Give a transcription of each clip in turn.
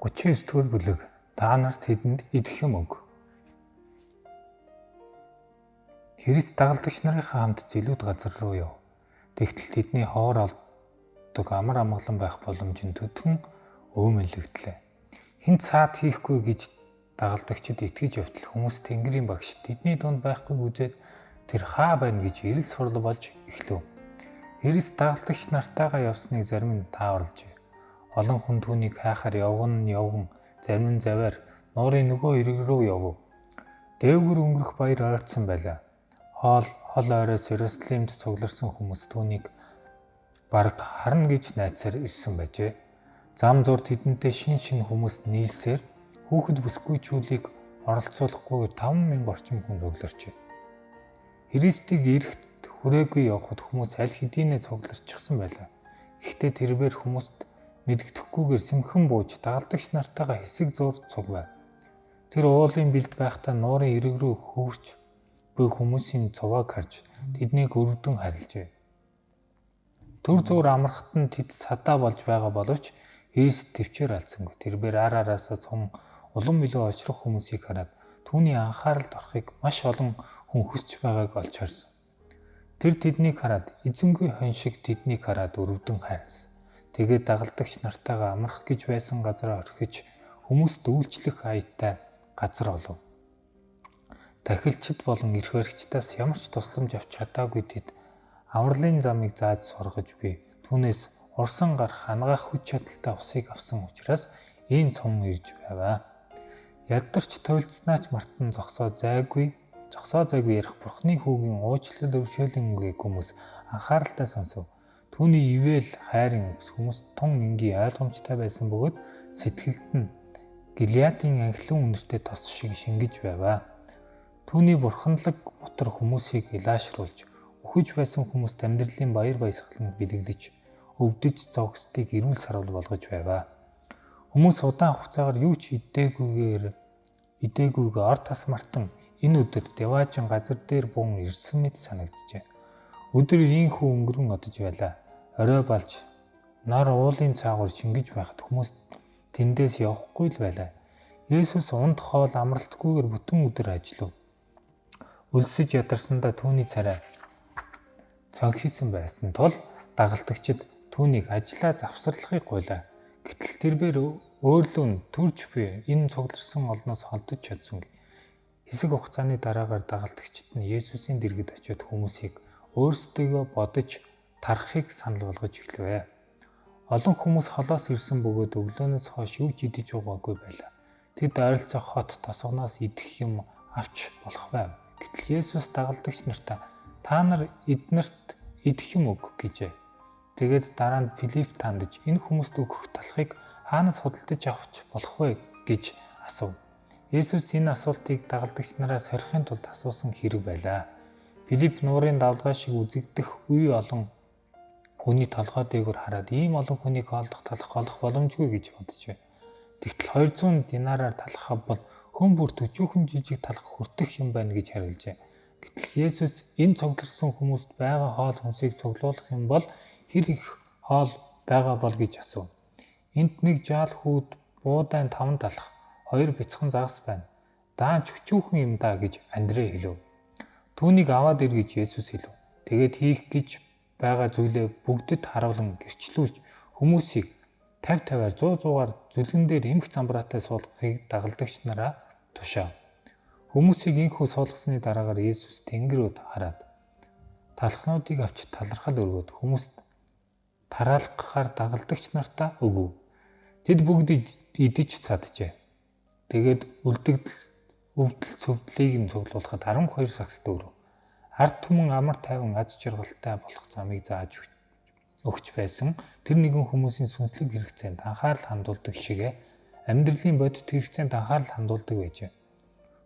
39-р бүлэг. Та нарт тэдэнд идэх юм өг. Христ дагалдагч нарынхаа хамт зэлүүд газар руу яв. Тэгтэл тэдний ховор олдог амар амгалан байх боломжинд төдхөн өөмөлөгдлээ. Хэн цаад хийхгүй гэж дагалдагчид итгэж явтал хүмүүс Тэнгэрийн багш тэдний дунд байхгүйг үзээд тэр хаа байна гэж ирэл сурал болж эхлэв. Христ дагалдагч нартайгаа явсныг зарим нь тааварлжээ. Олон хүн түүнийг хайхаар явган зарим нь заваар нуурын нөгөө ирэг рүү явв. Дээгүр өнгөрөх баяр ойртсон байлаа. Хол ойроос Иерусалимд цугларсан хүмүүс түүнийг бараг харна гэж найцаар ирсэн байжээ. Зам зур тэдэнтэй шин хүмүүс нийлсээр хүүхэд бүсгүйчүүдийг оролцуулахгүйгээр 5,000 орчим хүн цугларчээ. Христийг эрэхт хүрээгүй явхад хүмүүс аль хэдийнэ цугларчихсан байлаа. Гэхдээ тэрээр хүмүүст мэддэхгүйгээр сэмхэн бууж дагалдагч нартайгаа хэсэг зур цуглав. Тэр уулын бэлд байхдаа нуурын ирэг рүү хөвөрч буй хүмүүсийн цувааг харж тэднийг өрөвдөн харилжээ. Төр зур амрахт нь тэд садаа болж байгаа боловч Христ төвчээр алдсангүй. Тэрээр араасаа цом улам илүү очрох хүмүүсийг хараад түүний анхааралд орохыг маш олон хүн хүсч байгааг олж харсан. Тэр тэднийг хараад эзэнгүй хон шиг тэднийг хараад өрөвдөн хайрлсан. Тэгээд дагалдагч нартайгаа амрах гэж байсан газараа орхиж хүмүүст үйлчлэх аятай газар олов. Тахилчид болон эрх баригчдаас ямар ч тусламж авч чадаагүй тэд авралын замыг зааж сургаж буй. Түүнээс урсан гарах ангаах хүч чадалтай усыг авсан учраас ийм цом ирж байваа. Яддарч туйлдснаач мартан зогсоо зайгүй ярих Бурхны хүүгийн уучлал өршөөлийн үгийг хүмүүс анхааралтай сонсов. Түүний ивэл хайрын үгс хүмүүст тун энгийн ойлгомжтой байсан бөгөөд сэтгэлд нь Гилеадын анхлын үнэртэй тос шиг шингэж байваа. Түүний бурханлаг мотор хүмүүсийг илаашруулж, үхэж байсан хүмүүст амьдралын баяр баясгаланд бэлэглэж, өвдөж зогсдгийг эрүүл сарвал болгож байваа. Хүмүүс удаан хугацаагаар юу ч идээгүйгээр ор тас мартан энэ өдөр Деважин газар дээр бун ирсэн мэт санагджээ. Өдөр ийхүү өнгөрөн одож байлаа. Орой болж нар уулын цаагуур шингэж байхад хүмүүс тэндээс явахгүй л байлаа. Есүс унд хоол амралтгүйгээр бүтэн өдөр ажиллав. Өлсөж ядарсандаа түүний царай цонхисан байсан тул дагалдагчид түүнийг ажиллаа завсарлахыг гуйлаа. Гэтэл тэрээр өөрлөө нь төрж буй энэ цугларсан олноос холдож чадсангүй. Хэсэг хугацааны дараагаар дагалдагчид нь Есүсийн дэргэд очиод хүмүүсийг өөрсдийгөө бодож тарахыг санал болгож эхлэв. Олон хүмүүс холоос ирсэн бөгөөд өглөөнөөс хойш юу ч идэж уугаагүй байлаа. Тэд ойролцоох хот тосгоноос идэх юм авч болох байв. Гэтэл Есүс дагалдагч нартаа та нар эднэрт идэх юм өг гэжээ. Тэгээд дараа нь Филипп тандж энэ хүмүүст өгөх талхыг хаанаас худалдаж авч болох вэ гэж асуув. Есүс энэ асуултыг дагалдагч нараас сорихын тулд асуусан хэрэг байлаа. Филипп нуурын давлгаа шиг үзэгдэх үе олон хүний толгой дээгүүр хараад ийм олон хүнийг хоолдох талах олох боломжгүй гэж боджээ. Тэгтэл 200 динараар талах бол хүн бүр төчүүхэн жижиг талах хүртэх юм байна гэж хариулжээ. Гэтэл Есүс энэ цугларсан хүмүүст байгаа хоол хүнсийг цуглуулах юм бол хэр их хоол байгаа бол гэж асуув. Энд нэг жаал хүүд буудаан 5 талах, 2 бяцхан загас байна. Даанч өчүүхэн юм даа гэж Андрэ хэлв. Түүнийг аваад ир гэж Есүс хэлв. Тэгээд хийх гэж байгаа зүйлээ бүгдэд харуулan гэрчлүүлж хүмүүсийг 50-50-аар 100-100-аар зүлгэн дээр эмх замбраатай суулгахыг дагалдагч нараа тушаав. Хүмүүсийг инхүү суулгасны дараагаар Есүс Тэнгэрүүд хараад талхнуудыг авч талархал өргөөд хүмүүст тараалгахаар дагалдагч нартаа өгөв. Тэд бүгд идэж цаджээ. Тэгээд өвдөл цөвдлийг нь цуглуулахад 12 сагс дөрөв. Ард түмэн амар тайван аз жаргалтай болох замыг зааж өгч байсан тэр нэгэн хүмүүсийн сүнслэг хэрэгцээнд анхаарал хандуулдаг шигэ амьдралын бодит хэрэгцээнд анхаарал хандуулдаг байжээ.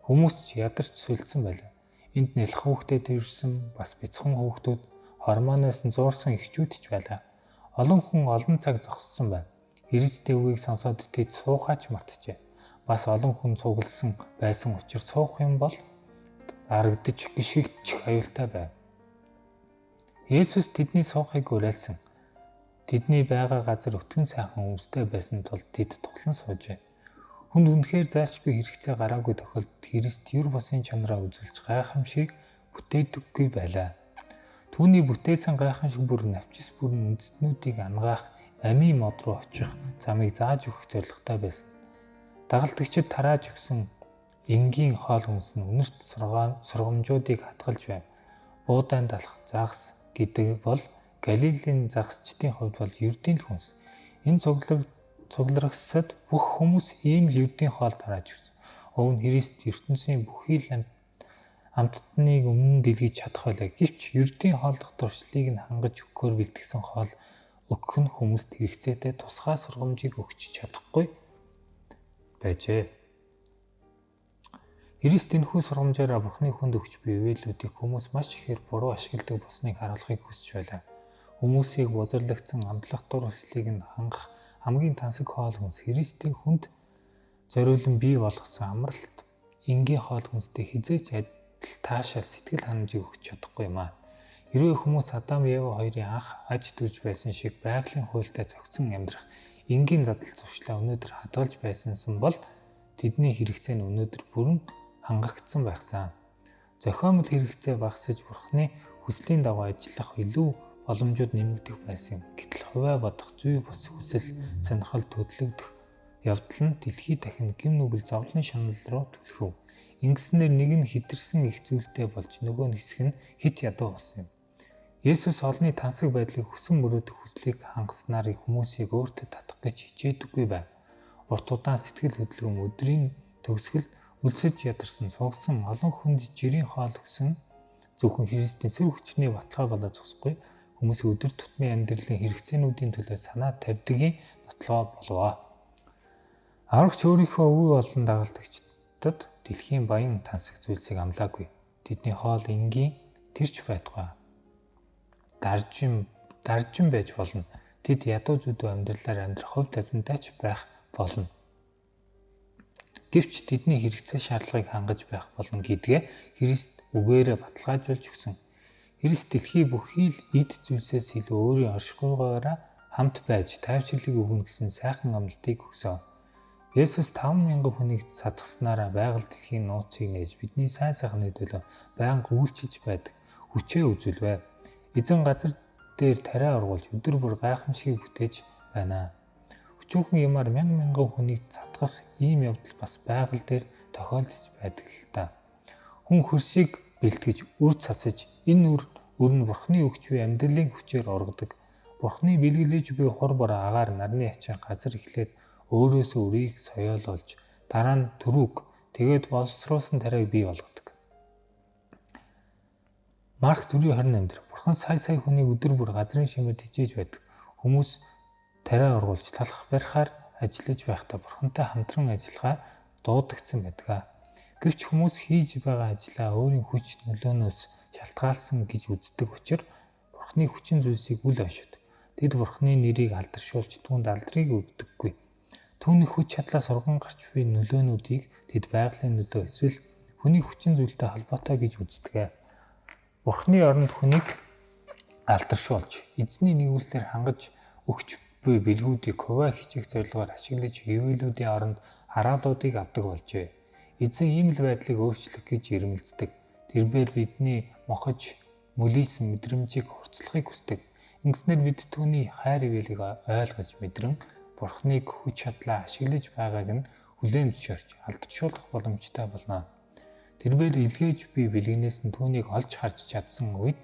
Хүмүүс ядарч сүлдсэн байлаа. Энд нэлх хүүхдэд тэрсэн бас бяцхан хүүхдүүд хормоноос нь зуурсан эхчүүд ч байлаа. Олон хүн олон цаг зогссон байв. Христийн үгийг сонсоод тэд суухаач мартжээ. Бас олон хүн цугласан байсан учраас суух юм бол арагдж гიშгэж аюултай байв. Есүс тэдний суухыг уриалсан. Тэдний байгаа газар өтгөн сайхан өвстэй байсан тул тэд тухлан суужээ. Хүнд үнэхээр заашгүй хэрэгцээ гараагүй тохиолдолд Христ юр бусын чанараа үзүүлж гайхамшиг бүтээдэггүй байлаа. Түүний бүтээсэн гайхамшиг бүр навчис бүрэн үндэстнүүдийг ангаах амийн мод руу очих замыг зааж өгөх зорилготой байсан. Дагалдагчид тарааж өгсөн энгийн хоол хүнс нь үнэрт сургамжуудыг хадгалж байв. Буудаанд алах загас гэдэг бол Галилийн загасчдын хувьд бол ердийн л хүнс. Энэ цугларагсад бүх хүмүүс ийм л ердийн хоол тарааж өгсөн. Уг нь Христ ертөнцийн бүхий л амьтдыг өмнө дэлгэж чадах байлаа. Гэвч ердийн хооллох туршлыг нь хангаж өгөхөөр бэлтгэсэн хоол өгөх нь хүмүүст хэрэгцээтэй тусгай сургамжийг өгч чадахгүй байжээ. Христ энэхүү сургамжаараа Бурхны хүнд өгч буй ивэлүүдийг хүмүүс маш ихээр буруу ашигладаг болсныг харуулахыг хүсэж байлаа. Хүмүүсийг бузарлагдсан амтлах дур хүслийг нь хангах хамгийн тансаг хоол хүнс Христийн хүнд зориулан бий болгосон амралт энгийн хоол хүнстэй хизээч адил таашаал сэтгэл ханамжийг өгч чадахгүй юм аа. Хэрвээ хүмүүс Адам Ева хоёрын анх аж төрж байсан шиг байгалийн хуультай зохицон амьдрах энгийн дадал зуршлаа өнөөдөр хадгалж байсансан бол тэдний хэрэгцээ нь өнөөдөр бүрэн хангагдсан байхсан. Зохиомл хэрэгцээ багасж Бурхны хүслийн дагуу ажиллах илүү боломжууд нэмэгдэх байсан. Гэтэл хувиа бодох зүй бус хүсэл сонирхол төдлөгдөх явдал нь дэлхий дахин гэм нүгэл зовлон шанал руу түлхэв. Ингэснээр нэг нь хитэрсэн их зүйлтэй болж нөгөө нь хэсэг нь хит ядуу болсон юм. Есүс олонний тансаг байдлыг хүсэн мөрөөдөх хүслийг хангаснаар хүмүүсийг өөртөө татах гэж хичээдэггүй байв. Урт удаан сэтгэл хөдлөм өдрийн төгсгөл өлсөж ядарсан цугсан олон хүнд жирийн хоол өгсөн зөвхөн Христийн сүр хүчний баталгаа болоо зогсохгүй хүмүүсийн өдөр тутмын амьдралын хэрэгцээнүүдийн төлөө санаа тавьдгийн нотлоо болов. Аврагч өөрийнхөө өвөө болон дагалдагчдад дэлхийн баян тансаг зүйлсийг амлаагүй. Тэдний хоол энгийн тэрч байтугай. Даржин байж болно. Тэд ядуу зүдүү амьдралаар амьдрах хувь тавилантай ч байх болно. Гэвч тэдний хэрэгцээ шаардлагыг хангаж байх болно гэдгээ Христ үгээрээ баталгаажуулж өгсөн. Христ дэлхий бүхий л эд зүйлсээс илүү өөрийн оршихуйгаараа хамт байж тайвширлыг өгнө гэсэн сайхан амлалтыг өгсөн. Есүс 5,000 хүнийг садгаснараа байгаль дэлхийн нууцыг нээж бидний сайн сайхны төлөө байнга үйлчилж байдаг хүчээ үзүүлвэ. Эзэн газар дээр тариа ургуулж өдөр бүр гайхамшиг бүтээж байна. Өчүүхэн юмар мянган хүнийг садгах ийм явдал бас байгаль дээр тохиолдож байдаг л та. Хүн хөрсийг бэлтгэж үр цацаж энэ үр нь Бурхны өгч буй амьдралын хүчээр ургадаг. Бурхны бэлгэлж буй хур бор агаар нарны ачаа газар эхлээд өөрөөсөө үрийг соёолуулж дараа нь төрүүг тэгээд боловсруулсан тариаг бий болгодог. Марк 4:28 дээр Бурхан сая хүнийг өдөр бүр газрын шимээр хичээж байдаг. Хүмүүс тариа ургуулж талах барихаар ажиллаж байхдаа Бурхантай хамтран ажиллахаа дуудагдсан байдаг. Гэвч хүмүүс хийж байгаа ажлаа өөрийн хүч нөлөөнөөс шалтгаалсан гэж үздэг учраас Бурхны хүчин зүйлсийг үл ойшоод тэд Бурхны нэрийг алдаршуулж түүнд алдрыг өгдөггүй. Түүний хүч чадлаа сурган гарч буй нөлөөнүүдийг тэд байгалийн нөлөө эсвэл хүний хүчин зүйлтэй холбоотой гэж үздэг. Бурхны оронд хүнийг алдаршуулж эзний нэгүслэр хангаж өгч буй бэлгүүдийг хувиа хичээх зорилгоор ашиглаж ивэлүүдийн оронд хараалуудыг авдаг болжээ. Эзэн ийм л байдлыг өөрчлөх гэж ирмэлцдэг. Тэрээр бидний мохож мөлийсэн мэдрэмжийг хурцлахыг хүсдэг. Ингэснээр бид түүний хайр ивэлийг ойлгож мэдрэн Бурхныг хүч чадлаа ашиглаж байгааг нь хүлээн зөвшөөрч алдаршуулах боломжтой болно. Тэрээр илгээж буй бэлгэнээс нь түүнийг олж харж чадсан үед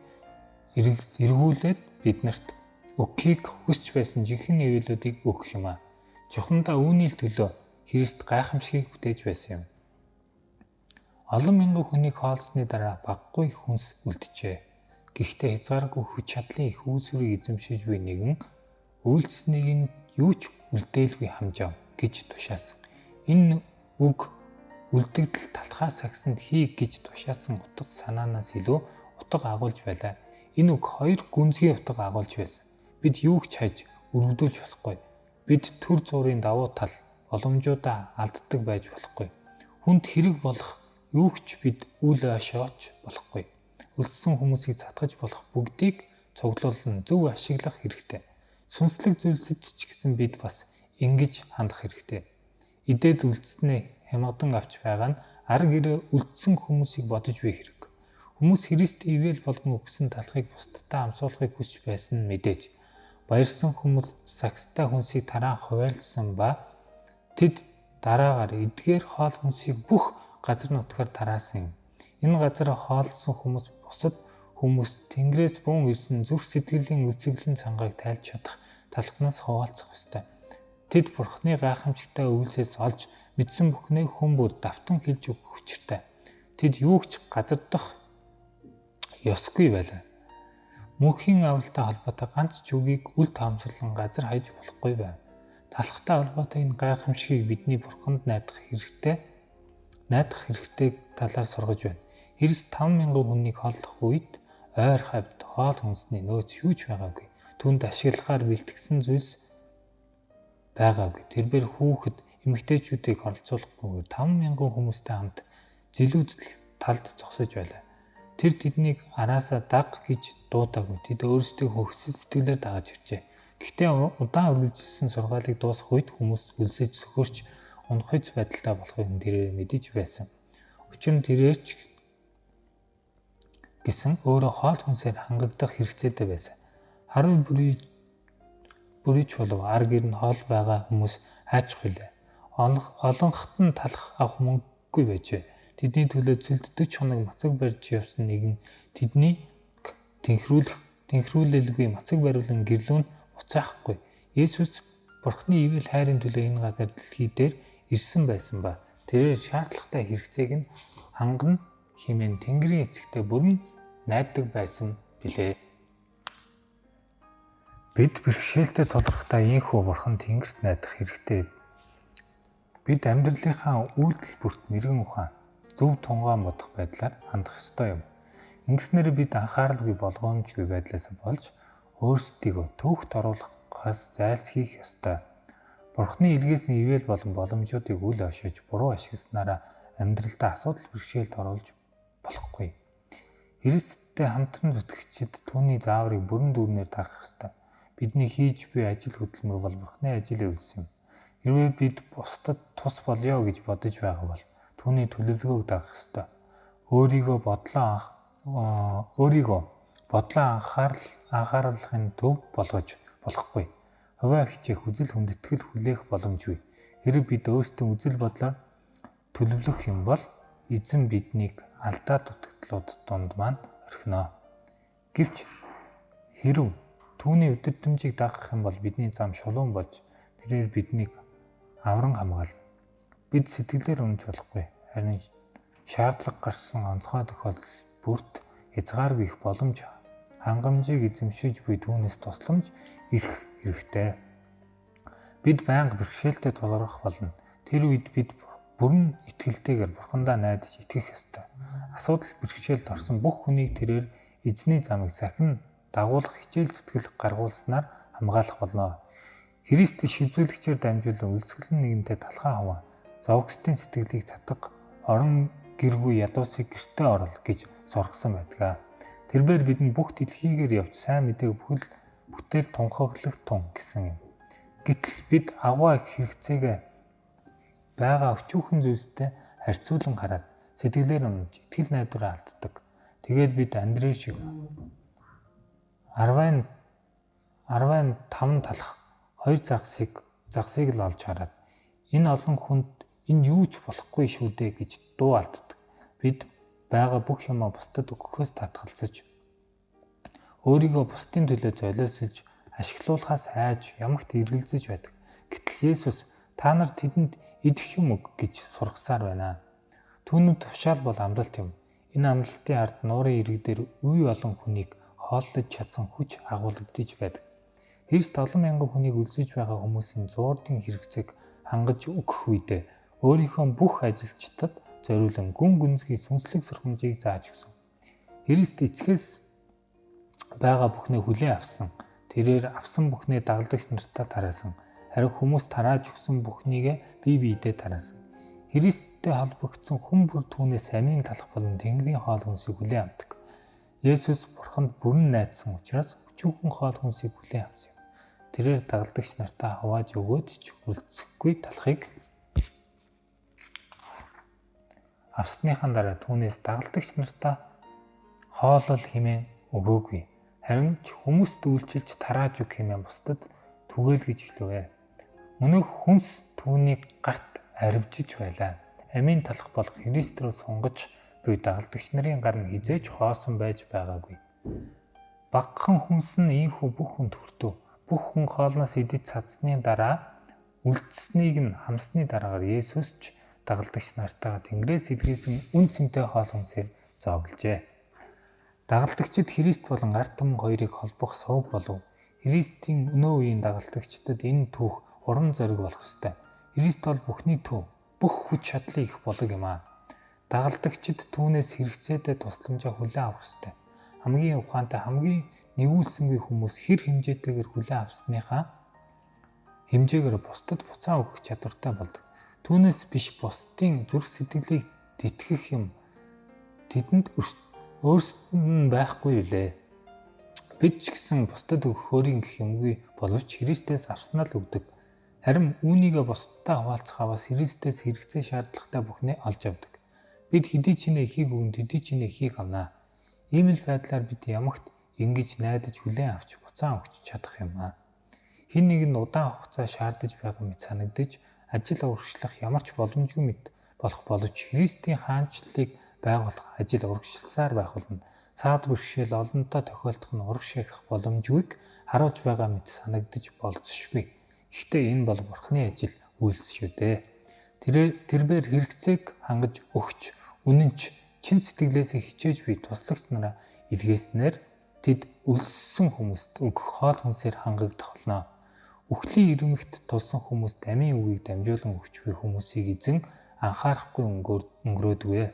эргүүлээд биднэрт өгөхийг хүсч байсан жинхэнэ ивэлүүдийг өгөх юм аа. Чухамдаа үүний төлөө Христ гайхамшигыг бүтээж байсан юм. Олон мянган хүнийг хоолсны дараа баггүй хүнс үлджээ. Гэхдээ хязгааргүй хүч чадлын их үүсвэрийг эзэмшиж буй нэгэн үйлснэг нь юу ч үлдээлгүй хамжав гэж тушаасан. Энэ үг үлдэгдэл талхаас сагсанд хий гэж тушаасан утга санаанаас илүү утга агуулж байлаа. Энэ үг хоёр гүнзгий утга агуулж байсан. Бид юу ч хайж өргөдүүлж болохгүй. Бид төр зуурын давуу тал боломжуудаа алддаг байж болохгүй. Хүнд хэрэг болох юу ч бид үл ойшооч болохгүй. Өлссөн хүмүүсийг цатгаж болох бүгдийг цуглуулан зөв ашиглах хэрэгтэй. Сүнслэг зүйлсэд ч гэсэн бид бас ингэж хандах хэрэгтэй. идээд үлдснээ хямгадан авч байгаа нь арга гэрээ үлдсэн хүмүүсийг бодож буй хэрэг. Хүмүүс Христийн ивэл болгон өгсөн талхыг бусдад амсуулахыг хүсч байсан нь мэдээж. Баярсан хүмүүс сагстай хүнсийг тараан хуваалцсан ба тэд дараагаар эдгээр хоол хүнсийг бүх газар нутгаар тараасан юм. Энэ газар хооллсон хүмүүс бусад хүмүүс Тэнгэрээс буун ирсэн зүрх сэтгэлийн үсэглэн цангааг тайлж чадах талхнаас хуваалцах ёстой. Тэд Бурхны гайхамшигтай үйлсээс олж мэдсэн бүхнээ хүн бүр давтан хэлж өгөх хүчтэй. Тэд юугч газардах ёсгүй байлаа. Мөнхийн авралтай холбоотой ганц ч үгийг үл таамаглан газар хайж болохгүй байв. Талхтай холбоотой энэ гайхамшигыг бидний Бурханд найдах хэрэгтэй талаар сургаж байна. Христ 5,000 хүнийг холлох үед ойр хавьд хоол хүнсний нөөц юу ч байгаагүй. Түүнд ашиглахаар бэлтгэсэн зүйлс байгаагүй. Тэрээр хүүхэд эмэгтэйчүүдийг оролцуулахгүйгээр 5,000 хүмүүстэй хамт зилүүд талд зогсож байлаа. Тэр тэднийг араасаа даг гэж дуудаагүй. Тэд өөрсдөө хөвгсөл сэтгэлээр дагаж иржээ. Гэхдээ удаан үргэлжилсэн сургаалыг дуусгах үед хүмүүс үлсэж сөхөрч унахыц байдалтай болохыг тэрээр мэдэж байсан. Учир нь тэрээрч гэсэн өөрөө хоол хүнсээр хангагдах хэрэгцээтэй байсан. Харин бүрийч болов ар гэр нь хоол байгаа хүмүүс хайчих билээ. Олонхот нь талах авах мөнгөгүй байжээ. Тэдний төлөө цөлд 40 хоног мацаг барьж явсан нэгэн тэдний тэнхрүүлэлгүй мацаг бариулан гэрлүүн буцаахгүй. Есүс Бурхны ивэл хайрын төлөө энэ газар дэлхий дээр ирсэн байсан ба тэрээр шаардлагатай хэрэгцээг нь хангана хэмээн Тэнгэрийн эцэгтэй бүрэн найддаг байсан билээ. Бид бэрхшээлтэй тулгархдаа ийхүү Бурхан Тэнгэрт найдах хэрэгтэй. Бид амьдралынхаа үйлдэл бүрт мэрэгэн ухаан, зөв тунгаан бодох байдлаар хандах ёстой юм. Ингэснээр бид анхааралгүй болгоомжгүй байдлаас болж өөрсдийгөө төвхт оруулахаас зайлсхийх ёстой. Бурхны илгээсэн ивэл болон боломжуудыг үл ашиглаж буруу ашигласнараа амьдралдаа асуудал бэрхшээлд оруулж болохгүй. Христтэй хамтран зүтгэгчид түүний зааврыг бүрэн дүүрнээр дагах ёстой. Бидний хийж буй ажил хөдөлмөр бол Бурхны ажил үйлс юм. Хэрвээ бид бусдад тус болёо гэж бодож байгаа бол түүний төлөвлөгөөг дагах ёстой. Өөрийгөө бодлоо анхаарлахын төв болгож болохгүй. Хувиа хичээх үзэл хүндэтгэл хүлээх боломжгүй. Хэрэг бид өөрсдөө үзэл бодлоор төлөвлөх юм бол эзэн биднийг алдаа дутагдлууд дунд маань орхино. Гэвч хэрв түүний үдирдэмжийг дагах юм бол бидний зам шулуун болж тэрээр биднийг авран хамгаална. Бид сэтгэлээр унж болохгүй. Харин шаардлага гарсан онцгой тохиолдол бүрт хязгааргүй их боломж хангамжийг эзэмшиж буй түүнээс тусламж ирэх хэрэгтэй. Бид байнга бэрхшээлтэй тулгарх болно. Тэр үед бид бүрэн итгэлтэйгээр Бурхандаа найдаж итгэх ёстой. Асуудал бэрхшээлд орсон бүх хүнийг тэрээр эзний замыг сахин дагуулах хичээл зүтгэл гаргуулснаар хамгаалах болно. Христ шивзүүлэгчээр дамжуулан үлсгэлэн нэгэнтэй талхаа хаваа, зовгсдын сэтгэлийг цатга, орон гэргүй ядуусыг гэртээ орол гэж сургасан байдаг. Тэрээр бидэнд бүх дэлхийгээр явж сайн мэдээг бүтээл тунхаглах тун гэсэн юм. Гэтэл бид агуу их хэрэгцээгээ байгаа өчүүхэн зүйлстэй харьцуулан хараад сэтгэлээр унаж итгэл найдвараа алддаг. Тэгээд бид Андрей шиг 10-5 талах 2 загсыг л олж хараад энэ олон хүнд энэ юу ч болохгүй шүү дээ гэж дуу алддаг. Бид байгаа бүх юмаа бусдад өгөхөөс татгалзаж өөрийгөө бусдын төлөө золиослж ашиглуулахаас айж ямагт эргэлзэж байдаг. Гэтэл Есүс та нар тэдэнд идэх юм өг гэж сургасаар байна. Түүний тушаал бол амлалт юм. Энэ амлалтын ард нуурын ирэг дээр үе олон хүнийг хооллож чадсан хүч агуулгадж байдаг. Христ олон мянган хүнийг үлсэж байгаа хүмүүсийн зуурдын хэрэгцээг хангаж өгөх үедээ өөрийнхөө бүх ажилчдад зориулан гүн гүнзгий сүнслэг сургамжийг зааж өгсөн. Христ эцгээс байгаа бүхнээ хүлээн авсан. Тэрээр авсан бүхнээ дагалдагч нартаа тараасан. Харин хүмүүс тарааж өгсөн бүхнийгээ бие биедээ тараасан. Христтэй холбогдсон хүн бүр түүнээс амийн талах болон Тэнгэрийн хоол хүнсийг хүлээн авдаг. Есүс Бурханд бүрэн найдсан учраас өчүүхэн хоол хүнсийг хүлээн авсан юм. Тэрээр дагалдагч нартаа хувааж өгөөд ч үлдсэхгүй талахыг авсныхаа дараа түүнээс дагалдагч нартаа хоолол хэмээн өгөөгүй. Харин ч хүмүүст үйлчилж тарааж өг хэмээн бусдад түгээл гэж хэлвэ. Мөнх хүнс түүнийг гарт арвжиж байлаа. Амийн талах болох Христ рүү сунгаж буй дагалдагч нарын гар нь хизээж хоосон байж байгаагүй. Багахан хүнс нь ийхүү бүх хүнд хүртв. Бүх хүн хоолноос идэж цадсны дараа үлдсэнийг нь хамсны дараагаар Есүс ч дагалдагч нартайгаа Тэнгэрээс илгээсэн үн цэнтэй хоол хүнсээр зоогложээ. Дагалдагчид Христ болон ард түмэн хоёрыг холбох сувг болов. Христийн өнөө үеийн дагалдагчдад энэ түүх урам зориг болох ёстой. Христ бол бүхний төв, бүх хүч чадлын их болог юм аа. Дагалдагчид түүнээс хэрэгцээтэй тусламжаа хүлээн авах ёстой. Хамгийн ухаантай, хамгийн нэгүүлсэнгүй хүмүүс хэр хэмжээтэйгээр хүлээн авсныхаа хэмжээгээр бусдад буцаа өгөх чадвартай болдог. Түүнээс биш бусдын зүрх сэтгэлийг тэтгэх юм тэдэнд өөрсдөнд нь байхгүй үлээ. Бид ч гэсэн бусдад өгөх өөрийн гэх юмгүй боловч Христээс авснаа л өгдөг. Харин үүнийгээ бусдтай хуваалцах аваас Христээс хэрэгцээ шаардлагатай бүхнээ олж авдаг. Бид хэдий ч ихийг өгөн хэдий ч ихийг авнаа. Ийм л байдлаар бид ямагт ингэж найдаж хүлээн авч буцаан өгч чадах юм аа. Хэн нэг нь удаан хугацаа шаардаж байгаа мэт санагдаж ажил урагшлах ямар ч боломжгүй мэт болох боловч Христийн хаанчлалыг байгуулах ажил урагшилсаар байх болно. Цаад бэрхшээл олонтоо тохиолдох нь урагших боломжгүйг харуулж байгаа мэт санагдаж болзошгүй. Гэхдээ энэ бол Бурхны ажил үйлс шүү дээ. Тэрээр хэрэгцээг хангаж өгч үнэнч чин сэтгэлээсээ хичээж буй туслагч нараа илгээснээр тэд өлссөн хүмүүст өгөх хоол хүнсээр хангагдах болно. Үхлийн ирмэгт тулсан хүмүүст амийн үгийг дамжуулан өгч буй хүмүүсийг эзэн анхаарахгүй өнгөрөөдгөө.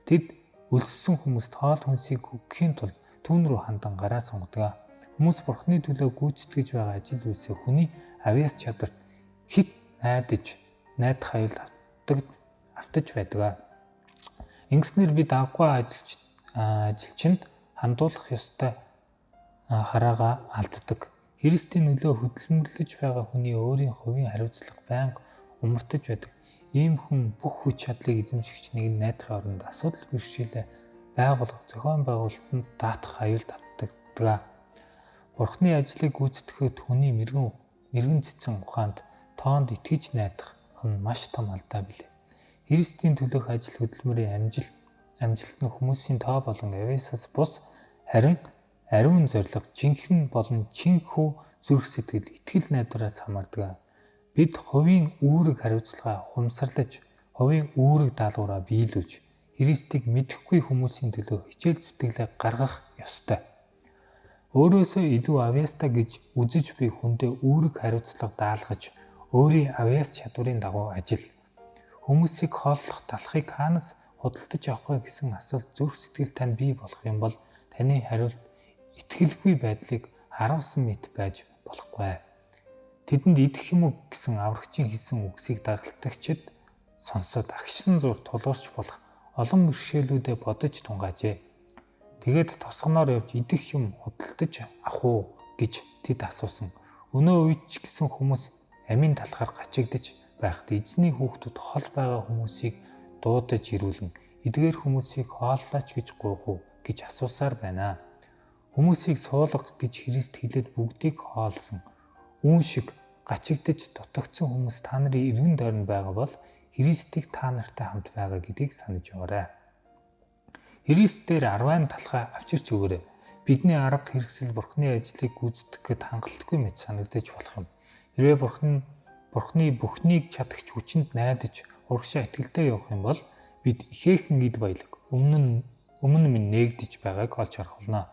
Тэд өлссөн хүмүүст хоол хүнсийг өгөхийн тулд түүн рүү хандан гараа сунгадаг. Хүмүүс Бурхны төлөө гүйцэтгэж байгаа ажил үйлсээ хүний авьяас чадварт хит найдах аюул автаж байдаг. Ингэснээр бид агуу ажилчинд хандуулах ёстой хараагаа алддаг. Христийн нөлөө хөдөлмөрлөж байгаа хүний өөрийн хувийн хариуцлага байнга умартаж байдаг. Ийм хүн бүх хүч чадлыг эзэмшигч нэг найдахын оронд асуудал бэрхшээлээ байгуулах зохион байгуулалтанд даатах аюул автдаг. Бурхны ажлыг гүйцэтгэхэд хүний мэрэгэн цэцэн ухаанд тоонд итгэж найдах нь маш том алдаа билээ. Христийн төлөөх ажил хөдөлмөрийн амжилт нь хүмүүсийн тоо болон авьяасаас бус харин ариун зориг, жинхэнэ болон чинхүү зүрх сэтгэл, итгэл найдвараас хамаардаг. Бид хувийн үүрэг хариуцлага ухамсарлаж, хувийн үүрэг даалгавраа биелүүлж, Христийг мэдэхгүй хүмүүсийн төлөө хичээл зүтгэлээ гаргах ёстой. Өөрөөсөө илүү авьяастай гэж үзэж буй хүндээ үүрэг хариуцлага даалгаж, өөрийн авьяас чадварын дагуу ажил. Хүмүүсийг хооллох талхыг хаанаас худалдаж авах вэ гэсэн асуулт зүрх сэтгэл тань бий болох юм бол таны хариулт итгэлгүй байдлыг харуулсан мэт байж болохгүй. Тэдэнд идэх юм уу гэсэн аврагчийн хэлсэн үгсийг дагалдагчид сонсоод агшин зур тулгарч болох олон бэрхшээлүүдэд бодож тунгаажээ. Тэгээд тосгоноор явж идэх юм худалдаж авах уу гэж тэд асуусан. Өнөө үед ч гэсэн хүмүүс амийн талхаар гачигдж байхад эзний хүүхдүүд хол байгаа хүмүүсийг дуудаж ирүүлэн эдгээр хүмүүсийг хооллооч гэж гуйх уу гэж асуусаар байна. Хүмүүсийг суулгах гэж Христ хэлээд бүгдийг хоолсон. Үүн шиг гачигдж дутагдсан хүмүүс та нарын эргэн тойронд байгаа бол Христийг та нартай хамт байгаа гэдгийг санаж яваарай. Христ дээр 10 талхаа авчирч өгөөрэй. Бидний арга хэрэгсэл Бурхны ажлыг гүйцэтгэхэд хангалтгүй мэт санагдаж болох юм. Хэрвээ Бурхны бүхнийг чадагч хүчинд найдаж урагшаа итгэлтэй явах юм бол бид ихээхэн эд баялаг өмнө минь нээгдэж байгааг олж харах болно.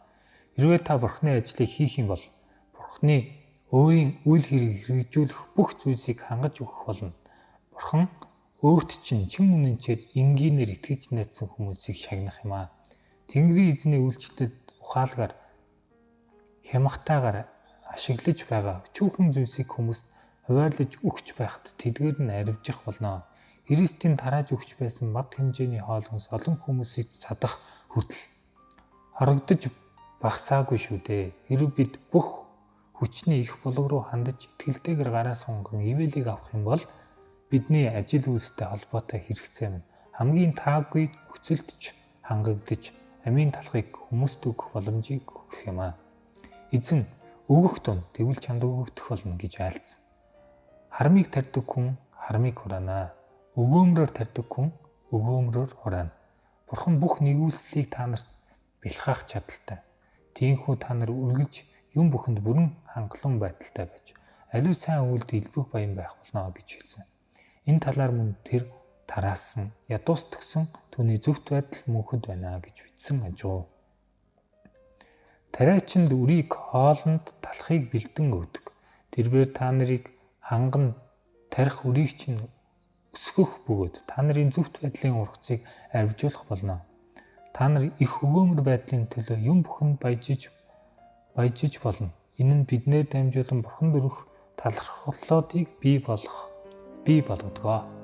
Хэрвээ та Бурхны ажлыг хийх юм бол Бурхны өөрийн үйл хэрэг хэрэгжүүлэх бүх зүйлсийг хангаж өгөх болно. Бурхан өөрт чинь чин үнэнчээр энгийнээр итгэж найдсан хүмүүсийг шагнах юм аа. Тэнгэрийн эзний үйлчлэлд ухаалгаар хямгатаагаар ашиглаж байгаа өчүүхэн зүйлсийг хүмүүст хуваарлаж өгч байхад тэдгээр нь арвижих болно. Христийн тарааж өгч байсан бага хэмжээний хоол хүнс олон хүмүүсийг садах хүртэл хорогдож багасаагүй шүү дээ. Хэрвээ бид бүх хүчний их булаг руу хандаж итгэлтэйгээр гараа сунган ивэлийг авах юм бол бидний ажил үйлстэй холбоотой хэрэгцээ минь хамгийн таагүй нөхцөлд ч хангагдж амийн талхыг хүмүүст өгөх боломжийг өгөх юм а. Эзэн өгөх тун тэгвэл чамд өгөгдөх болно гэж айлцсан. Харамыг тарьдаг хүн харамыг хураана. Өгөөмрөөр тарьдаг хүн өгөөмрөөр хураана. Бурхан бүх нэгүүлслийг та нарт бэлхаах чадaltaй. Тиймээс та нар үргэлж юм бүхэнд бүрэн хангалуун байдалтай байж аливаа сайн үйлд илбэг баян байх болно гэж хэлсэн. Энэ талаар мөн тэр тараасан, ядуус төгсөн түүний зөвхт байдал мөнхөд байна гэж бичсэн ажуу. Тариачинд үрийг хоолнд талахыг бэлдэн өгдөг. Тэрээр та нарыг ханган тарих үрийг чинь өсгөх бөгөөд та нарын зөвхт байдлын ургацыг авжуулах болно. Та нар их өгөөмөр байдлын төлөө юм бүхэнд баяжиж болно. Энэ нь биднээр дамжуулан Бурхан дөрөх талархлуудыг бий болгодог.